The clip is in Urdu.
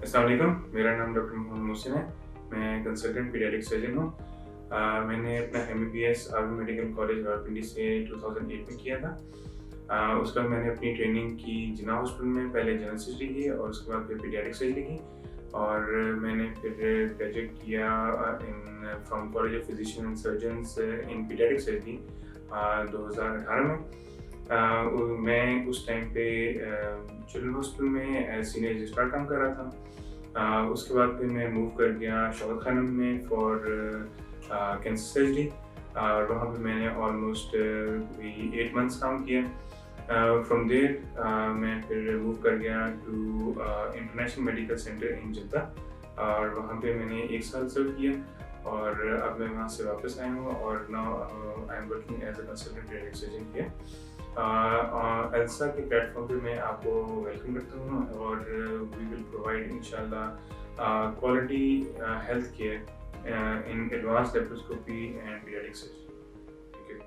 السلام علیکم، میرا نام ڈاکٹر محمد محسن ہے. میں کنسلٹنٹ پیڈیاٹرک سرجن ہوں. میں نے اپنا MBBS army medical college Rawalpindi سے 2008 میں کیا تھا. اس کے بعد میں نے اپنی ٹریننگ کی جناح ہاسپٹل میں، پہلے جنرل سرجری کی اور اس کے بعد پھر پیڈیاٹرک سرجری کی، اور میں نے پھر گریجویٹ کیا from College of Physicians and Surgeons in paediatric surgery 2018 میں. میں اس ٹائم پہ چلڈرن ہاسپٹل میں ایز سینئر رجسٹرار کام کر رہا تھا. اس کے بعد پھر میں موو کر گیا شوکت خانم میں فار کینسر سرجری، اور وہاں پہ میں نے آلموسٹ 8 months کام کیا. فرام دیر میں پھر موو کر گیا to International Medical Centre in Jeddah, اور وہاں پہ میں نے 1 سال سرو کیا، اور اب میں وہاں سے واپس آیا ہوں اور now I am working as a consultant pediatric surgeon here. Alsa کے پلیٹ فارم پہ میں آپ کو ویلکم کرتا ہوں، اور وی ول پرووائڈ انشاءاللہ quality health care in advance laparoscopy and pediatric surgery.